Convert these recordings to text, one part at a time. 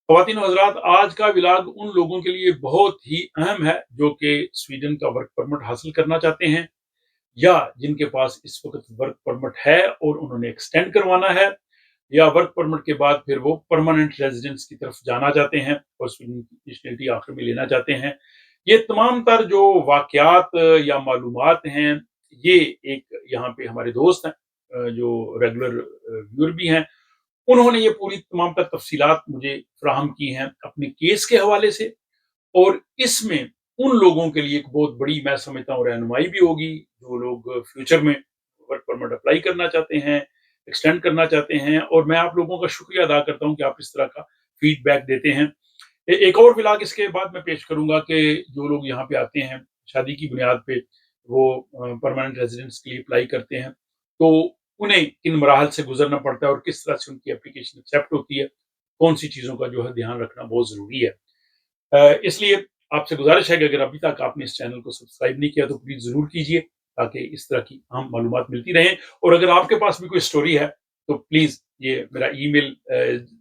ख्वातीन और हज़रात, आज का व्लॉग उन लोगों के लिए बहुत ही अहम है जो कि स्वीडन का वर्क परमिट हासिल करना चाहते हैं, या जिनके पास इस वक्त वर्क परमिट है और उन्होंने एक्सटेंड करवाना है, या वर्क परमिट के बाद फिर वो परमानेंट रेजिडेंस की तरफ जाना चाहते हैं और स्वीडन की नेशनलिटी आखिर में लेना चाहते हैं। ये तमाम तर जो वाकयात या मालूमात हैं, ये एक यहाँ पे हमारे दोस्त हैं, जो रेगुलर व्यूअर भी हैं, उन्होंने ये पूरी तमाम तर तफसीलात मुझे फराहम की हैं अपने केस के हवाले से। और इसमें उन लोगों के लिए एक बहुत बड़ी, मैं समझता हूँ, रहनुमाई भी होगी जो लोग फ्यूचर में वर्क परमिट अप्लाई करना चाहते हैं, एक्सटेंड करना चाहते हैं। और मैं आप लोगों का शुक्रिया अदा करता हूँ कि आप इस तरह का फीडबैक देते हैं। एक और व्लॉग इसके बाद मैं पेश करूंगा कि जो लोग यहाँ पे आते हैं शादी की बुनियाद पे, वो परमानेंट रेजिडेंस के लिए अप्लाई करते हैं, तो उन्हें किन मराहल से गुजरना पड़ता है और किस तरह से उनकी एप्लीकेशन एक्सेप्ट होती है, कौन सी चीज़ों का जो है ध्यान रखना बहुत ज़रूरी है। इसलिए आपसे गुजारिश है कि अगर अभी तक आपने इस चैनल को सब्सक्राइब नहीं किया तो प्लीज़ ज़रूर कीजिए, ताकि इस तरह की अहम मालूमात मिलती रहें। और अगर आपके पास भी कोई स्टोरी है तो प्लीज़, ये मेरा ईमेल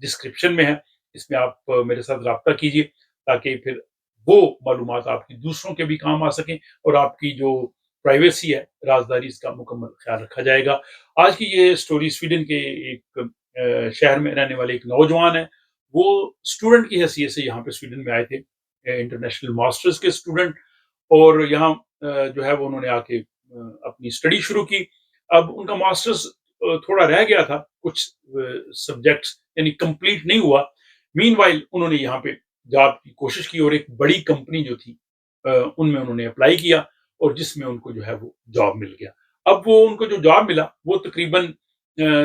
डिस्क्रिप्शन में है, इसमें आप मेरे साथ राब्ता कीजिए, ताकि फिर वो मालूमात आपकी दूसरों के भी काम आ सकें और आपकी जो प्राइवेसी है, राज़दारी, इसका मुकम्मल ख़्याल रखा जाएगा। आज की ये स्टोरी स्वीडन के एक शहर में रहने वाले एक नौजवान है। वो स्टूडेंट की हैसियत से यहाँ पे स्वीडन में आए थे, इंटरनेशनल मास्टर्स के स्टूडेंट। और यहाँ जो है वो उन्होंने आके अपनी स्टडी शुरू की। अब उनका मास्टर्स थोड़ा रह गया था, कुछ सब्जेक्ट्स यानी कंप्लीट नहीं हुआ। मीनवाइल उन्होंने यहाँ पे जॉब की कोशिश की और एक बड़ी कंपनी जो थी, उनमें उन्होंने अप्लाई किया और जिसमें उनको जो है वो जॉब मिल गया। अब वो उनको जो जॉब मिला वो तकरीबन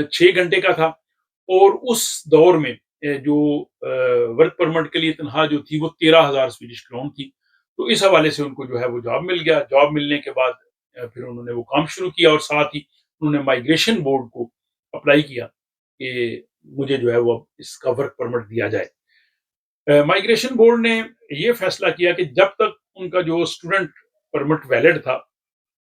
6 घंटे का था। और उस दौर में जो वर्क परमिट के लिए तनख्वाह जो थी वो 13,000 स्वीडिश क्रोन थी। तो इस हवाले से उनको जो है वो जॉब मिल गया। जॉब मिलने के बाद फिर उन्होंने वो काम शुरू किया और साथ ही उन्होंने माइग्रेशन बोर्ड को अप्लाई किया कि मुझे जो है वो अब इसका वर्क परमिट दिया जाए। माइग्रेशन बोर्ड ने ये फैसला किया कि जब तक उनका जो स्टूडेंट परमिट वैलिड था,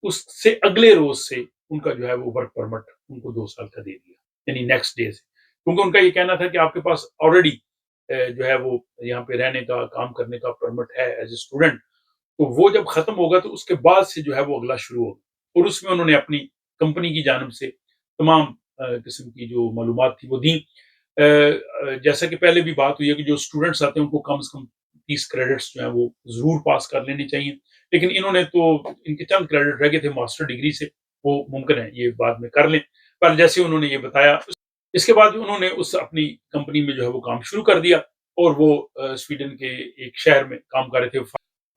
उससे अगले रोज से उनका जो है वो वर्क परमिट उनको 2 साल का दे दिया, यानी नेक्स्ट डे से। क्योंकि उनका ये कहना था कि आपके पास ऑलरेडी जो है वो यहाँ पे रहने का, काम करने का परमिट है एज ए स्टूडेंट, तो वो जब खत्म होगा तो उसके बाद से जो है वो अगला शुरू होगा। और उसमें उन्होंने अपनी कंपनी की जानब से तमाम किस्म की जो मालूमात थी वो दी। जैसा कि पहले भी बात हुई है कि जो स्टूडेंट्स आते हैं उनको कम से कम 30 क्रेडिट्स जो है वो जरूर पास कर लेने चाहिए। लेकिन इन्होंने तो, इनके चंद क्रेडिट रह गए थे मास्टर डिग्री से, वो मुमकिन है ये बाद में कर लें। पर जैसे उन्होंने ये बताया, इसके बाद उन्होंने उस अपनी कंपनी में जो है वो काम शुरू कर दिया और वो स्वीडन के एक शहर में काम कर रहे थे।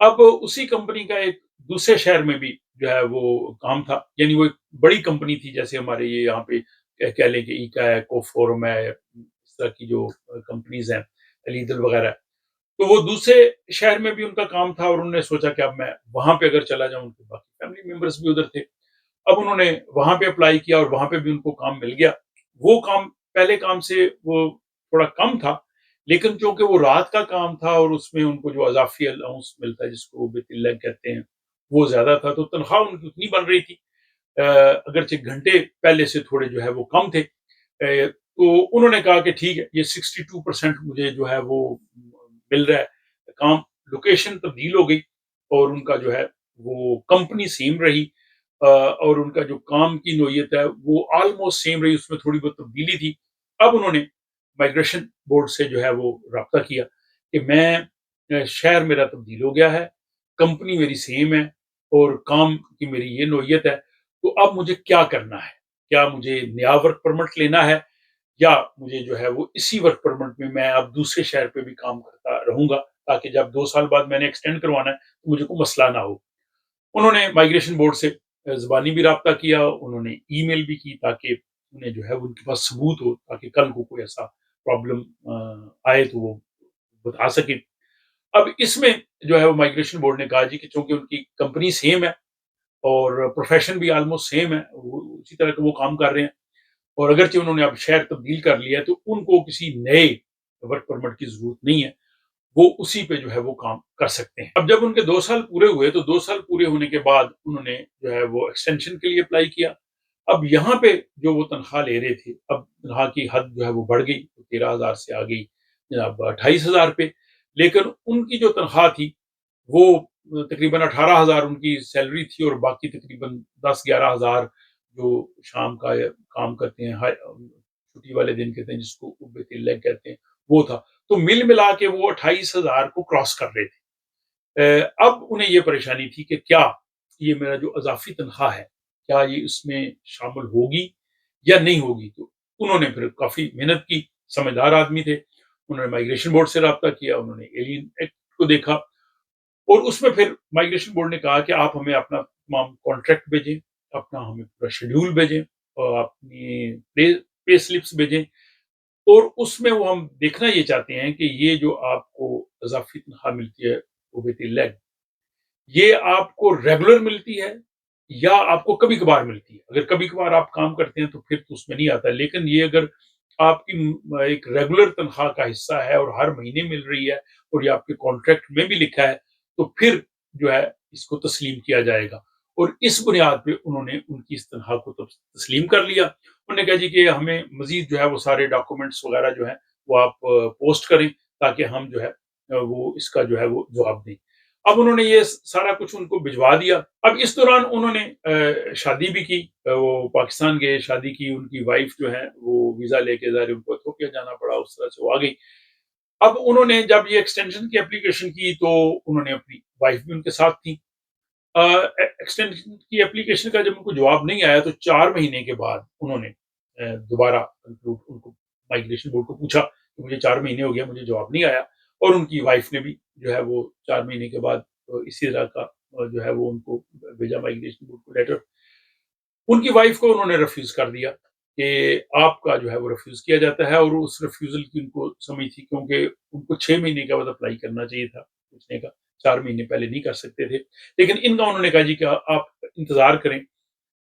अब उसी कंपनी का एक दूसरे शहर में भी जो है वो काम था, यानी वो एक बड़ी कंपनी थी, जैसे हमारे ये यहाँ पे कह लें कि ईका है, कोफोरम है, इस तरह की जो कंपनीज हैं, लीदल वगैरह। तो वो दूसरे शहर में भी उनका काम था और उन्होंने सोचा कि अब मैं वहां पे अगर चला जाऊं, उनके बाकी फैमिली मेंबर्स भी उधर थे। अब उन्होंने वहां पे अप्लाई किया और वहां पे भी उनको काम मिल गया। वो काम पहले काम से वो थोड़ा कम था, लेकिन चूंकि वो रात का काम था और उसमें उनको जो अजाफी अलाउंस मिलता है, जिसको वो बितिल्लग कहते हैं, वो ज्यादा था, तो तनख्वाह उनकी उतनी बन रही थी। अगरचे घंटे पहले से थोड़े जो है वो कम थे। तो उन्होंने कहा कि ठीक है, ये 62% मुझे जो है वो मिल रहा है काम। लोकेशन तब्दील हो गई और उनका जो है वो कंपनी सेम रही, और उनका जो काम की नोयत है वो ऑलमोस्ट सेम रही, उसमें थोड़ी बहुत तब्दीली थी। अब उन्होंने माइग्रेशन बोर्ड से जो है वो राब्ता किया कि मैं, शहर मेरा तब्दील हो गया है, कंपनी मेरी सेम है और काम की मेरी ये नोयत है, तो अब मुझे क्या करना है? क्या मुझे नया वर्क परमिट लेना है, या मुझे जो है वो इसी वर्क परमिट में मैं अब दूसरे शहर पे भी काम करता रहूंगा, ताकि जब 2 साल बाद मैंने एक्सटेंड करवाना है तो मुझे कोई मसला ना हो। उन्होंने माइग्रेशन बोर्ड से ज़बानी भी राब्ता किया, उन्होंने ईमेल भी की, ताकि उन्हें जो है वो उनके पास सबूत हो, ताकि कल को कोई ऐसा प्रॉब्लम आए तो वो बता सके। अब इसमें जो है वो माइग्रेशन बोर्ड ने कहा जी कि चूंकि उनकी कंपनी सेम है और प्रोफेशन भी ऑलमोस्ट सेम है, वो उसी तरह का वो काम कर रहे हैं, और अगरचे उन्होंने अब शहर तब्दील कर लिया है तो उनको किसी नए वर्क परमिट की जरूरत नहीं है, वो उसी पे जो है वो काम कर सकते हैं। अब जब उनके 2 साल पूरे हुए तो 2 साल पूरे होने के बाद उन्होंने जो है वो एक्सटेंशन के लिए अप्लाई किया। अब यहाँ पे जो वो तनख्वाह ले रहे थे, अब तनख्वाह की हद जो है वो बढ़ गई, तो 13,000 से आ गई जनाब 28,000 पे, लेकिन उनकी जो तनख्वाह थी वो तकरीबन 18,000 उनकी सैलरी थी और बाकी तकरीबन 10-11,000 जो शाम का काम करते हैं, छुट्टी वाले दिन कहते हैं जिसको उब्बेतिल लैग कहते हैं, वो था। तो मिल मिला के वो 28,000 को क्रॉस कर रहे थे। अब उन्हें ये परेशानी थी कि क्या ये मेरा जो अज़ाफ़ी तनख्वाह है, क्या ये इसमें शामिल होगी या नहीं होगी? तो उन्होंने फिर काफ़ी मेहनत की, समझदार आदमी थे। उन्होंने माइग्रेशन बोर्ड से राब्ता किया, उन्होंने एलियन एक्ट को देखा और उसमें फिर माइग्रेशन बोर्ड ने कहा कि आप हमें अपना तमाम कॉन्ट्रैक्ट भेजें, अपना हमें पूरा शेड्यूल भेजें और अपनी पे स्लिप्स भेजें और उसमें वो हम देखना ये चाहते हैं कि ये जो आपको इज़ाफ़ी तनख्वाह मिलती है, ओबेती लैग, ये आपको रेगुलर मिलती है या आपको कभी-कभार मिलती है? अगर कभी-कभार आप काम करते हैं तो फिर तो उसमें नहीं आता, लेकिन ये अगर आपकी एक रेगुलर तनख्वाह का हिस्सा है और हर महीने मिल रही है और ये आपके कॉन्ट्रैक्ट में भी लिखा है, तो फिर जो है इसको तस्लीम किया जाएगा। और इस बुनियाद पे उन्होंने उनकी इस तनख्वाह को तस्लीम कर लिया। उन्होंने कहा जी कि हमें मज़ीद जो है वो सारे डॉक्यूमेंट्स वगैरह जो हैं वो आप पोस्ट करें ताकि हम जो है वो इसका जो है वो जवाब दें। अब उन्होंने ये सारा कुछ उनको भिजवा दिया। अब इस दौरान उन्होंने शादी भी की, वो पाकिस्तान गए, शादी की, उनकी वाइफ जो है वो वीज़ा लेके ज़ाहिर है उनको एथियोपिया जाना पड़ा, उस तरह से वो आ गई। अब उन्होंने जब ये एक्सटेंशन की एप्लीकेशन की तो उन्होंने अपनी वाइफ भी उनके साथ थी। एक्सटेंशन की एप्लीकेशन का जब उनको जवाब नहीं आया तो 4 महीने के बाद उन्होंने दोबारा उनको माइग्रेशन बोर्ड को पूछा कि मुझे 4 महीने हो गया, मुझे जवाब नहीं आया और उनकी वाइफ ने भी जो है वो 4 महीने के बाद इसी तरह का जो है वो उनको भेजा माइग्रेशन बोर्ड को लेटर। उनकी वाइफ को उन्होंने रिफ्यूज़ कर दिया कि आपका जो है वो रिफ्यूज़ किया जाता है और उस रिफ्यूज़ल की उनको समझ थी क्योंकि उनको 6 महीने के बाद अप्लाई करना चाहिए था पूछने का, 4 महीने पहले नहीं कर सकते थे। लेकिन इनका उन्होंने कहा जी कि आप इंतज़ार करें,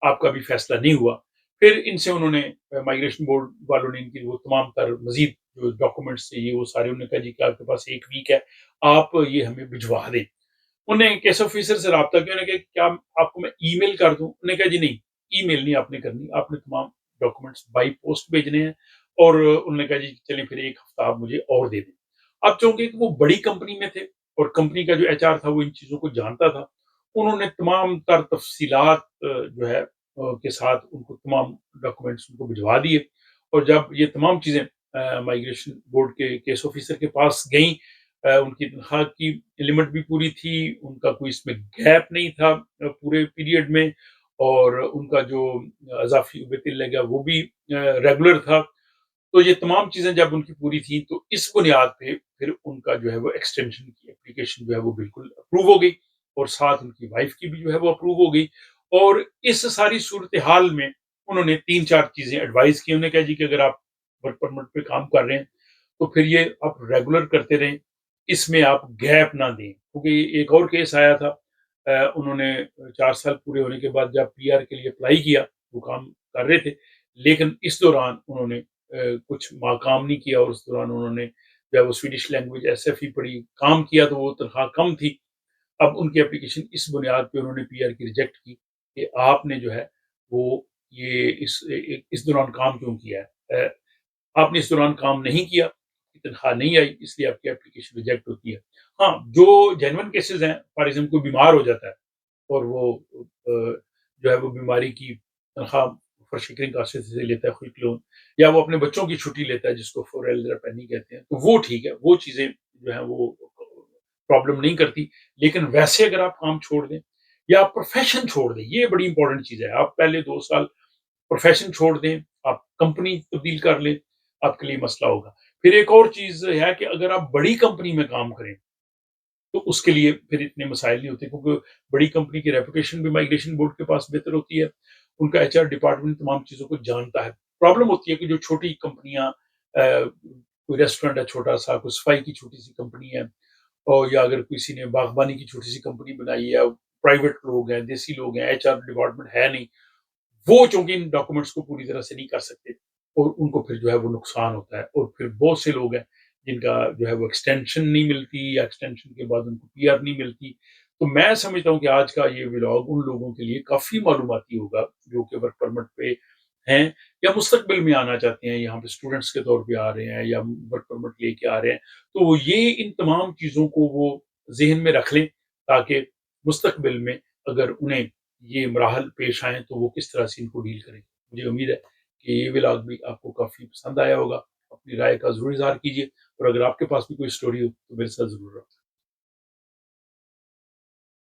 आपका अभी फैसला नहीं हुआ। फिर इनसे उन्होंने माइग्रेशन बोर्ड वालों ने इनकी वो तमाम तर मज़ीद जो डॉक्यूमेंट्स चाहिए वो सारे उन्होंने कहा जी कि आपके पास 1 वीक है, आप ये हमें भिजवा दें। उन्हें केस ऑफिसर से राब्ता किया, उन्होंने कहा क्या आपको मैं ईमेल कर दूं? उन्होंने कहा जी नहीं, ईमेल नहीं आपने करनी, आपने तमाम डॉक्यूमेंट्स बाई पोस्ट भेजने हैं। और उन्होंने कहा जी चलिए फिर 1 हफ्ता आप मुझे और दे दें। अब चूंकि वो बड़ी कंपनी में थे और कंपनी का जो एचआर था वो इन चीजों को जानता था, उन्होंने तमाम तर तफसीलात जो है के साथ उनको तमाम डॉक्यूमेंट्स उनको भिजवा दिए। और जब ये तमाम चीजें माइग्रेशन बोर्ड के केस ऑफिसर के पास गई, उनकी तनख्वाह की लिमिट भी पूरी थी, उनका कोई इसमें गैप नहीं था पूरे पीरियड में और उनका जो अज़ाफ़ी वेतन लगा वो भी रेगुलर था। तो ये तमाम चीज़ें जब उनकी पूरी थी तो इस बुनियाद पे फिर उनका जो है वो एक्सटेंशन की एप्लीकेशन जो है वो बिल्कुल अप्रूव हो गई और साथ उनकी वाइफ की भी जो है वो अप्रूव हो गई। और इस सारी सूरत-ए-हाल में उन्होंने 3-4 चीज़ें एडवाइस की। उन्होंने कहा जी कि अगर आप वर्क परमिट पे काम कर रहे हैं, तो फिर ये आप रेगुलर करते रहें, इसमें आप गैप ना दें। क्योंकि एक और केस आया था, उन्होंने 4 साल पूरे होने के बाद जब पीआर के लिए अप्लाई किया, वो काम कर रहे थे, लेकिन इस दौरान उन्होंने कुछ काम नहीं किया और उस दौरान उन्होंने जो है वो स्वीडिश लैंग्वेज एसएफई पढ़ी, काम किया तो वो तनख्वाह कम थी। अब उनकी एप्लीकेशन इस बुनियाद पे उन्होंने पीआर की रिजेक्ट की कि आपने जो है वो ये इस दौरान काम क्यों किया है? आपने इस दौरान काम नहीं किया, तनख्वाह नहीं आई, इसलिए आपकी एप्लीकेशन रिजेक्ट होती है। हाँ, जो जेन्युइन केसेज़ हैं, फॉर एग्ज़ाम्पल कोई बीमार हो जाता है और वो जो है वो बीमारी की तनख्वाह फॉर कास्ट से लेता है, क्विक लोन, या वो अपने बच्चों की छुट्टी लेता है जिसको फोरेल्डर पेनी कहते हैं, तो वो ठीक है, वो चीज़ें जो है वो प्रॉब्लम नहीं करती। लेकिन वैसे अगर आप काम छोड़ दें या आप प्रोफ़ेशन छोड़ दें, ये बड़ी इंपॉर्टेंट चीज़ है। आप पहले 2 साल प्रोफ़ेशन छोड़ दें, आप कंपनी तब्दील कर लें, आपके लिए मसला होगा। फिर एक और चीज़ है कि अगर आप बड़ी कंपनी में काम करें, तो उसके लिए फिर इतने मसाइल नहीं होते क्योंकि बड़ी कंपनी की रेपुटेशन भी माइग्रेशन बोर्ड के पास बेहतर होती है। उनका एचआर डिपार्टमेंट तमाम चीज़ों को जानता है। प्रॉब्लम होती है कि जो छोटी कंपनियाँ, कोई रेस्टोरेंट है छोटा-सा, कोई सफाई की छोटी-सी कंपनी है और या अगर किसी ने बागबानी की छोटी-सी कंपनी बनाई है, प्राइवेट लोग हैं, देसी लोग हैं, एचआर डिपार्टमेंट है नहीं, वो चूँकि इन डॉक्यूमेंट्स को पूरी तरह से नहीं कर सकते और उनको फिर जो है वो नुकसान होता है। और फिर बहुत से लोग हैं जिनका जो है वो एक्सटेंशन नहीं मिलती या एक्सटेंशन के बाद उनको पीआर नहीं मिलती। तो मैं समझता हूँ कि आज का ये व्लॉग उन लोगों के लिए काफ़ी मालूमाती होगा जो कि वर्क परमिट पे हैं, या मुस्तकबिल में आना चाहते हैं, यहाँ पे स्टूडेंट्स के तौर पे आ रहे हैं या वर्क परमिट लेके आ रहे हैं, तो ये इन तमाम चीज़ों को वो ज़हन में रख लें, ताकि मुस्तकबिल में अगर उन्हें ये मराहल पेश आएँ तो वो किस तरह से इनको डील करें। मुझे उम्मीद है कि ये व्लॉग भी आपको काफ़ी पसंद आया होगा। अपनी राय का ज़रूर इज़हार कीजिए, और अगर आपके पास भी कोई स्टोरी हो तो मेरे साथ ज़रूर